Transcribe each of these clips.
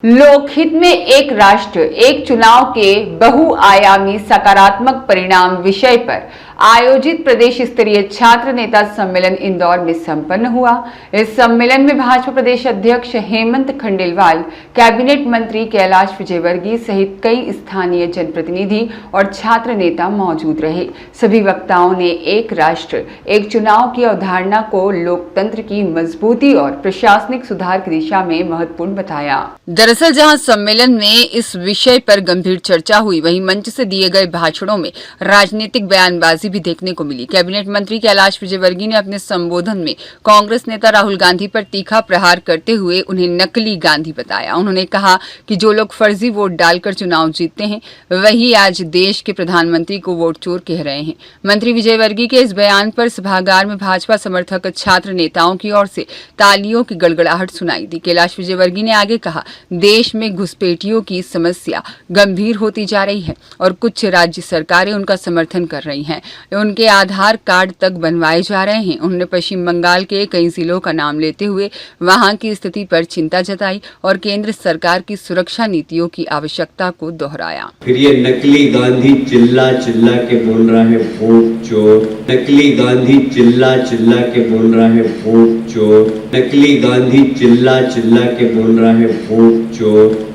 लोकहित में एक राष्ट्र एक चुनाव के बहुआयामी सकारात्मक परिणाम विषय पर आयोजित प्रदेश स्तरीय छात्र नेता सम्मेलन इंदौर में संपन्न हुआ। इस सम्मेलन में भाजपा प्रदेश अध्यक्ष हेमंत खंडेलवाल, कैबिनेट मंत्री कैलाश विजयवर्गीय सहित कई स्थानीय जनप्रतिनिधि और छात्र नेता मौजूद रहे। सभी वक्ताओं ने एक राष्ट्र एक चुनाव की अवधारणा को लोकतंत्र की मजबूती और प्रशासनिक सुधार की दिशा में महत्वपूर्ण बताया। दरअसल जहां सम्मेलन में इस विषय पर गंभीर चर्चा हुई, वहीं मंच से दिए गए भाषणों में राजनीतिक बयानबाजी भी देखने को मिली। कैबिनेट मंत्री कैलाश विजयवर्गीय ने अपने संबोधन में कांग्रेस नेता राहुल गांधी पर तीखा प्रहार करते हुए उन्हें नकली गांधी बताया। उन्होंने कहा कि जो लोग फर्जी वोट डालकर चुनाव जीतते हैं, वही आज देश के प्रधानमंत्री को वोट चोर कह रहे हैं। मंत्री विजयवर्गीय के इस बयान पर सभागार में भाजपा समर्थक छात्र नेताओं की ओर से तालियों की गड़गड़ाहट सुनाई दी। कैलाश विजयवर्गीय ने आगे कहा, देश में घुसपैठियों की समस्या गंभीर होती जा रही है और कुछ राज्य सरकारें उनका समर्थन कर रही हैं। उनके आधार कार्ड तक बनवाए जा रहे हैं। उन्होंने पश्चिम बंगाल के कई जिलों का नाम लेते हुए वहां की स्थिति पर चिंता जताई और केंद्र सरकार की सुरक्षा नीतियों की आवश्यकता को दोहराया। फिर ये नकली गांधी चिल्ला चिल्ला के बोल रहा है वोट चोर, नकली गांधी चिल्ला चिल्ला के बोल रहा है वोट चोर, नकली गांधी चिल्ला चिल्ला के बोल रहा है वोट चोर।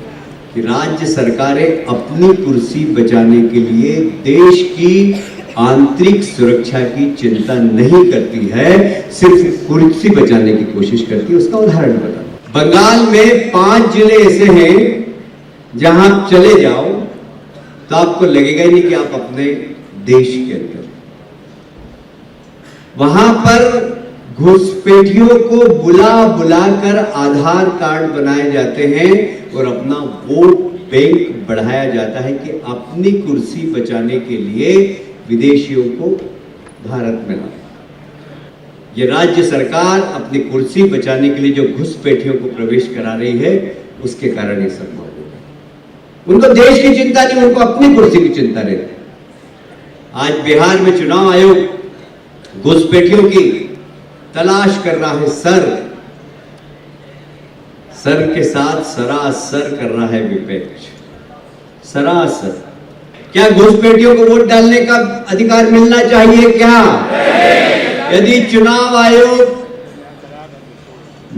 राज्य सरकारें अपनी कुर्सी बचाने के लिए देश की आंतरिक सुरक्षा की चिंता नहीं करती है, सिर्फ कुर्सी बचाने की कोशिश करती है। उसका उदाहरण बता, बंगाल में 5 जिले ऐसे हैं जहां चले जाओ तो आपको लगेगा ही नहीं कि आप अपने देश के अंदर। वहां पर घुसपैठियों को बुला बुलाकर आधार कार्ड बनाए जाते हैं और अपना वोट बैंक बढ़ाया जाता है कि अपनी कुर्सी बचाने के लिए विदेशियों को भारत में लाए। ये राज्य सरकार अपनी कुर्सी बचाने के लिए जो घुसपैठियों को प्रवेश करा रही है, उसके कारण ये संभव हो गया। उनको देश की चिंता नहीं, उनको अपनी कुर्सी की चिंता रहती है। आज बिहार में चुनाव आयोग घुसपैठियों की तलाश कर रहा है। सर के साथ सरासर कर रहा है विपक्ष, सरासर। क्या घुसपैठियों को वोट डालने का अधिकार मिलना चाहिए क्या? यदि चुनाव आयोग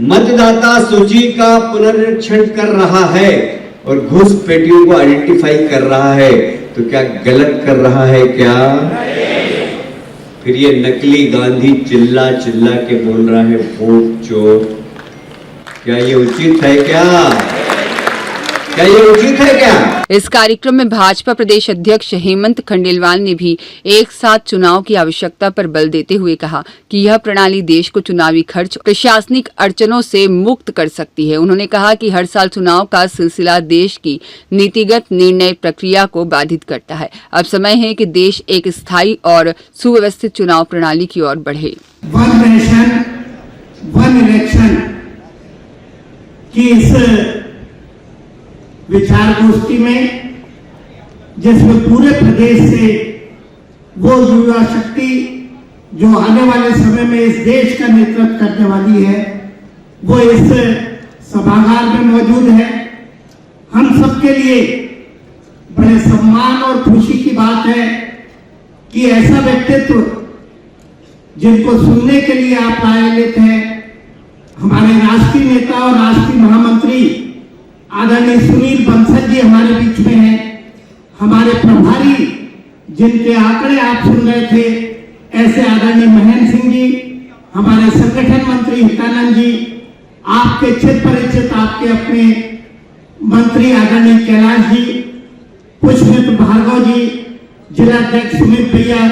मतदाता सूची का पुनरीक्षण कर रहा है और घुसपैठियों को आइडेंटिफाई कर रहा है, तो क्या गलत कर रहा है क्या? फिर ये नकली गांधी चिल्ला चिल्ला के बोल रहा है वोट चोर। क्या ये उचित है क्या? क्या ये उचित है क्या? इस कार्यक्रम में भाजपा प्रदेश अध्यक्ष हेमंत खंडेलवाल ने भी एक साथ चुनाव की आवश्यकता पर बल देते हुए कहा कि यह प्रणाली देश को चुनावी खर्च, प्रशासनिक अड़चनों से मुक्त कर सकती है। उन्होंने कहा कि हर साल चुनाव का सिलसिला देश की नीतिगत निर्णय प्रक्रिया को बाधित करता है। अब समय है कि देश एक स्थायी और सुव्यवस्थित चुनाव प्रणाली की ओर बढ़े। वन नेशन वन इलेक्शन की इस विचार गोष्ठी में, जिसमें पूरे प्रदेश से वो युवा शक्ति जो आने वाले समय में इस देश का नेतृत्व करने वाली है, वो इस सभागार में मौजूद है। हम सबके लिए बड़े सम्मान और खुशी की बात है कि ऐसा व्यक्तित्व जिनको सुनने के लिए आप आए लेते हैं, हमारे राष्ट्रीय नेता और राष्ट्रीय महामंत्री आदरणीय सुनील बंसल जी हमारे बीच में हैं। हमारे प्रभारी जिनके आंकड़े आप सुन रहे थे, ऐसे आदरणीय महेंद्र सिंह जी, हमारे संगठन मंत्री हितानंद जी, आपके चित परिचित आपके अपने मंत्री आदरणीय कैलाश जी, पुष्पमित्र भार्गव जी, जिलाध्यक्ष सुमित भैया,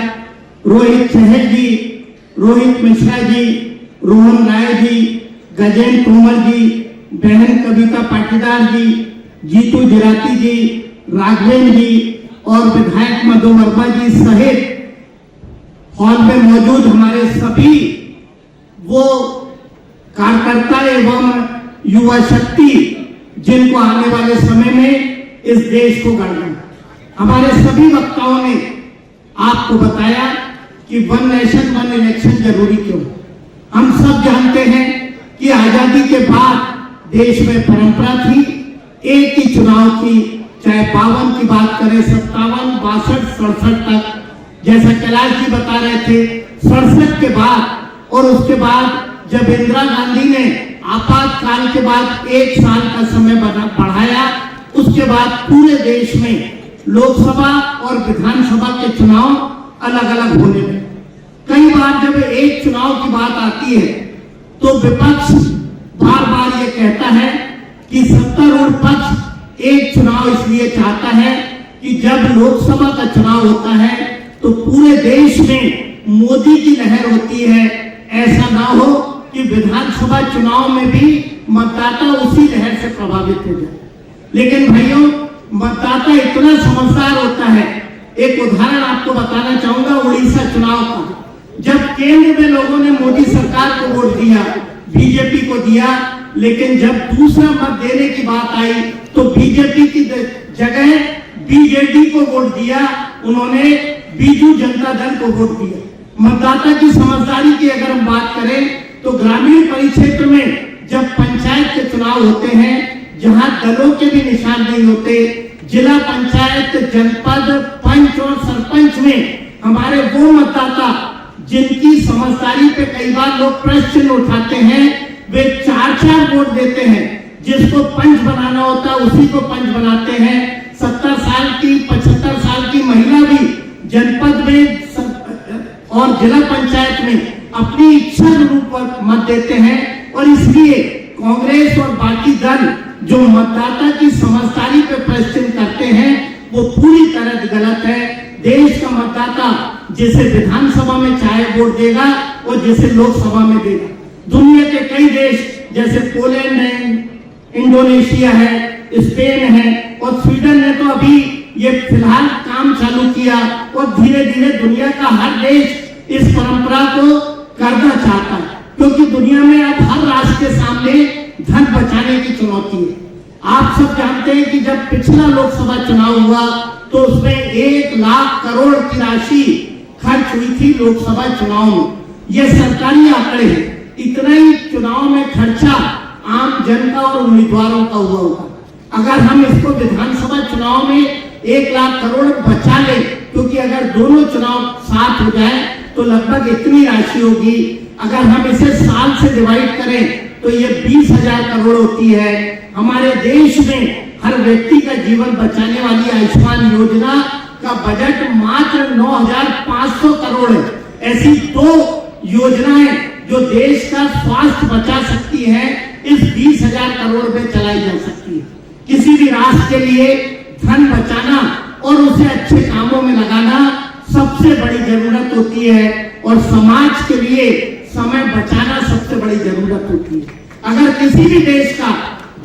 रोहित चहल जी, रोहित मिश्रा जी, रोहन राय जी, गजेंद्र तोमर जी, बहन कविता पाटीदार जी, जीतू जिराती जी, राघवेंद्र जी और विधायक मधु वर्मा जी सहित हॉल में मौजूद हमारे सभी वो कार्यकर्ता एवं युवा शक्ति जिनको आने वाले समय में इस देश को गढ़ना। हमारे सभी वक्ताओं ने आपको बताया कि वन नेशन वन इलेक्शन जरूरी क्यों। हम सब जानते हैं कि आजादी के बाद देश में परंपरा थी चुनाव की, चाहे 52 की बात करें, 57, 62, 67 तक, जैसा कैलाश जी बता रहे थे, 67 के बाद और उसके बाद जब इंदिरा गांधी ने आपातकाल के बाद 1 साल का समय बढ़ाया, उसके बाद पूरे देश में लोकसभा और विधानसभा के चुनाव अलग अलग होने लगे। कई बार जब एक चुनाव की बात आती है तो विपक्ष बार बार ये कहता है कि सत्तारूढ़ पक्ष एक चुनाव इसलिए चाहता है कि जब लोकसभा का चुनाव होता है तो पूरे देश में मोदी की लहर होती है, ऐसा ना हो कि विधानसभा चुनाव में भी मतदाता उसी लहर से प्रभावित हो जाए। लेकिन भाइयों, मतदाता इतना समझदार होता है। एक उदाहरण आपको बताना चाहूंगा उड़ीसा चुनाव का। जब केंद्र में लोगों ने मोदी सरकार को वोट दिया, बीजेपी को दिया, लेकिन जब दूसरा मत देने की बात आई तो बीजेपी की जगह बीजेडी को वोट दिया, उन्होंने बीजू जनता दल को वोट दिया। मतदाता की समझदारी की अगर हम बात करें तो ग्रामीण परिक्षेत्र में जब पंचायत के चुनाव होते हैं, जहां दलों के भी निशान नहीं होते, जिला पंचायत, जनपद, पंच और सरपंच में हमारे वो मतदाता जिनकी समझदारी पे कई बार लोग प्रश्न उठाते हैं, वे 4-4 वोट देते हैं। जिसको पंच बनाना होता है उसी को पंच बनाते हैं। 70 साल की, 75 साल की महिला भी जनपद में और जिला पंचायत में अपनी इच्छा अनुरूप मत देते हैं। और इसलिए कांग्रेस और बाकी दल जो मतदाता की समझदारी पे प्रश्न करते हैं वो पूरी तरह गलत है। देश का मतदाता जिसे विधानसभा में चाहे वोट देगा और जिसे लोकसभा में देगा। दुनिया के कई देश जैसे पोलैंड है, इंडोनेशिया है, स्पेन है और स्वीडन ने तो अभी ये फिलहाल काम चालू किया और धीरे धीरे दुनिया का हर देश इस परंपरा को करना चाहता है, क्योंकि दुनिया में अब हर राष्ट्र के सामने धन बचाने की चुनौती है। आप सब जानते हैं कि जब पिछला लोकसभा चुनाव हुआ तो उसमें 1 लाख करोड़ की राशि खर्च हुई थी लोकसभा चुनाव में। ये सरकारी आंकड़े हैं। इतना ही चुनाव में खर्चा आम जनता और उम्मीदवारों का हुआ होगा। अगर हम इसको विधानसभा चुनाव में 1 लाख करोड़ बचा ले, क्योंकि अगर दोनों चुनाव साथ हो जाए तो लगभग इतनी राशि होगी। अगर हम इसे साल से डिवाइड करें तो ये 20,000 करोड़ होती है। हमारे देश में हर व्यक्ति का जीवन बचाने वाली आयुष्मान योजना का बजट मात्र 9,500 करोड़ है। ऐसी 2 योजनाएं जो देश का स्वास्थ्य बचा सकती हैं, इस 20,000 करोड़ में चलाई जा सकती है। किसी भी राष्ट्र के लिए धन बचाना और उसे अच्छे कामों में लगाना सबसे बड़ी जरूरत होती है और समाज के लिए समय बचाना सबसे बड़ी जरूरत होती है। अगर किसी भी देश का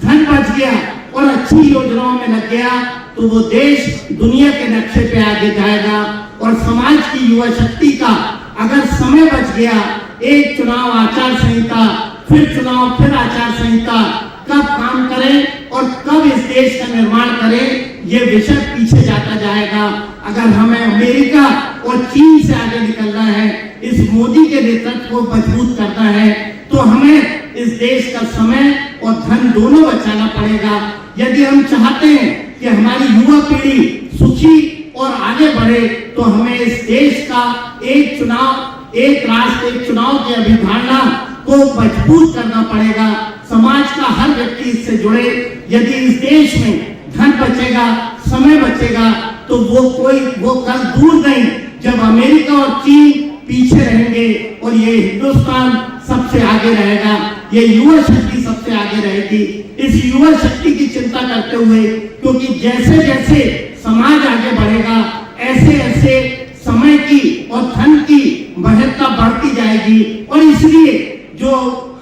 धन बच गया और अच्छी योजनाओं में लग गया तो वो देश दुनिया के नक्शे पे आगे जाएगा। और समाज की युवा शक्ति का अगर समय बच गया, एक चुनाव आचार संहिता, फिर चुनाव, फिर आचार संहिता, कब काम करें और कब इस देश का निर्माण करें, ये विषय पीछे जाता जाएगा। अगर हमें अमेरिका और चीन से आगे निकलना है, इस मोदी के नेतृत्व को मजबूत करना है, तो हमें इस देश का समय और धन दोनों बचाना पड़ेगा। यदि हम चाहते हैं कि हमारी युवा पीढ़ी सुखी और आगे बढ़े तो हमें इस देश का एक चुनाव, एक राष्ट्र, एक चुनाव की अभिधारणा को मजबूत करना पड़ेगा। समाज का हर व्यक्ति इससे जुड़े। यदि इस देश में धन बचेगा, समय बचेगा, तो वो कल दूर नहीं जब अमेरिका और चीन पीछे रहेंगे और ये हिंदुस्तान सबसे आगे रहेगा, ये युवा शक्ति सबसे आगे रहेगी। इस युवा शक्ति की चिंता करते हुए, क्योंकि जैसे जैसे समाज आगे बढ़ेगा ऐसे ऐसे समय की और धन की महत्ता बढ़ती जाएगी। और इसलिए जो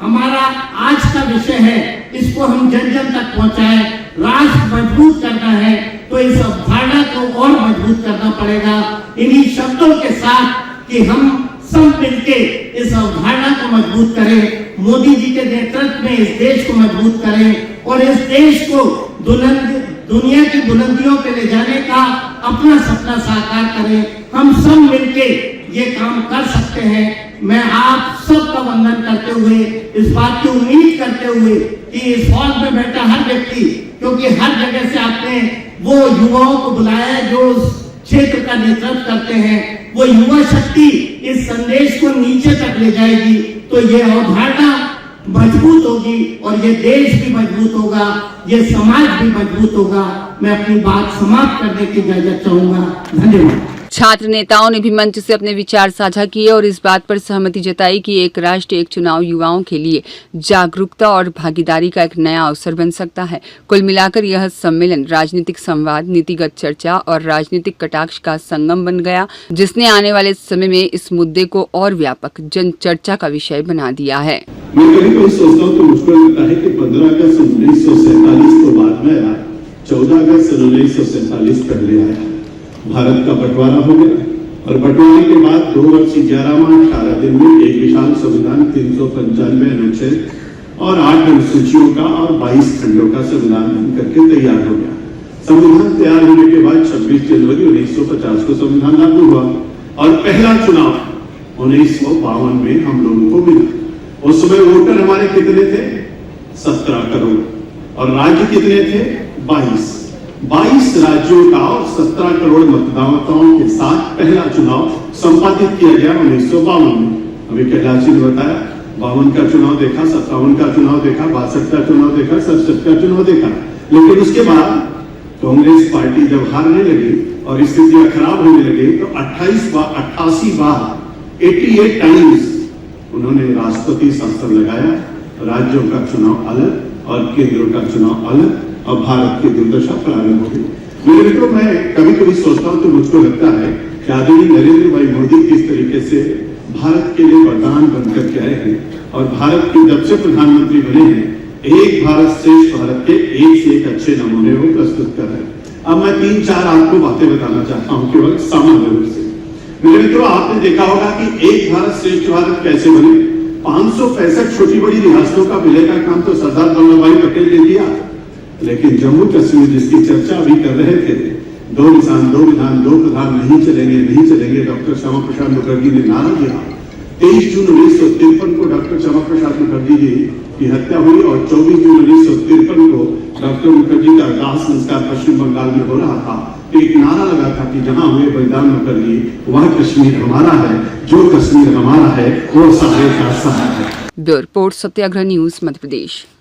हमारा आज का विषय है इसको हम जन जन तक पहुंचाएं। राष्ट्र मजबूत करना है तो इस अवधारणा को और मजबूत करना पड़ेगा। इन्हीं शब्दों के साथ कि हम सब मिलके इस अवधारणा को मजबूत करें, मोदी जी के नेतृत्व में इस देश को मजबूत करें और इस देश को दुनिया की बुलंदियों पे ले जाने का अपना सपना साकार करें। हम सब मिलके ये काम कर सकते हैं। मैं आप सबका वंदन करते हुए, इस बात की उम्मीद करते हुए कि इस हॉल में बैठा हर व्यक्ति क्योंकि हर जगह से आपने वो युवाओं को बुलाया है जो उस क्षेत्र का नेतृत्व करते हैं। वो युवा शक्ति इस संदेश को नीचे तक ले जाएगी तो ये अवधारणा मजबूत होगी और ये देश भी मजबूत होगा, ये समाज भी मजबूत होगा। मैं अपनी बात समाप्त करने की इजाजत चाहूंगा। धन्यवाद। छात्र नेताओं ने भी मंच से अपने विचार साझा किए और इस बात पर सहमति जताई कि एक राष्ट्र एक चुनाव युवाओं के लिए जागरूकता और भागीदारी का एक नया अवसर बन सकता है। कुल मिलाकर यह सम्मेलन राजनीतिक संवाद, नीतिगत चर्चा और राजनीतिक कटाक्ष का संगम बन गया, जिसने आने वाले समय में इस मुद्दे को और व्यापक जन चर्चा का विषय बना दिया है। मैं कभी सोचता हूँ तो मुझको लगता है कि 15 अगस्त 1947 को बाद में आया, 14 अगस्त 1947 पहले आया। भारत का बंटवारा हो गया और बंटवारे के बाद 2 वर्ष 11 माह 18 दिन में एक विशाल संविधान 395 अनुच्छेद और 8 अनुसूचियों का और 22 खंडों का संविधान बन करके तैयार हो गया। संविधान तैयार होने के बाद 26 जनवरी 1950 को संविधान लागू हुआ और पहला चुनाव 1952 में हम लोगों को मिला। उस समय वोटर हमारे कितने थे? 17 करोड़ और राज्य कितने थे? 22 राज्यों का और 17 करोड़ मतदाताओं के साथ पहला चुनाव संपादित किया गया 1952 में। अभी कैलाश जी ने बताया 52 का चुनाव देखा, 57 का चुनाव देखा, 62 का चुनाव देखा, 67 का चुनाव देखा। लेकिन उसके बाद कांग्रेस पार्टी जब हारने लगी और स्थितियां खराब होने लगी तो 88 बार 88 टाइम्स उन्होंने राष्ट्रपति शासन लगाया। राज्यों का चुनाव अलग और केंद्र का चुनाव अलग और भारत की दुर्दशा प्रारंभ हो गई। मेरे मित्रों, मैं कभी कभी सोचता हूं तो मुझको लगता है कि आदरणीय नरेंद्र भाई मोदी किस तरीके से भारत के लिए वरदान बनकर के आए हैं और भारत के जब से प्रधानमंत्री बने हैं एक भारत श्रेष्ठ भारत के एक से एक अच्छे नमूने को प्रस्तुत कर रहे हैं। अब मैं 3-4 आपको बातें बताना चाहता हूँ केवल सामान्य रूप से। मेरे मित्रों, आपने देखा होगा कि एक भारत श्रेष्ठ भारत कैसे बने। 565 छोटी बड़ी रियासतों का विलय का काम तो सरदार वल्लभ भाई पटेल ने किया, लेकिन जम्मू कश्मीर जिसकी चर्चा अभी कर रहे थे, 2 निशान 2 विधान 2 प्रधान नहीं चलेंगे, डॉक्टर श्यामा प्रसाद मुखर्जी ने नारा दिया। 23 जून 1953 को डॉक्टर श्यामा प्रसाद मुखर्जी जी की हत्या हुई और 24 जून 1953 को डॉक्टर मुखर्जी का दाह संस्कार पश्चिम बंगाल में हो रहा था। तो एक नारा लगा था कि जहां हुए बलिदान मुखर्जी वह कश्मीर हमारा है, जो कश्मीर हमारा है वो सारे का सारा है। ब्यूरो रिपोर्ट, सत्याग्रह न्यूज, मध्य प्रदेश।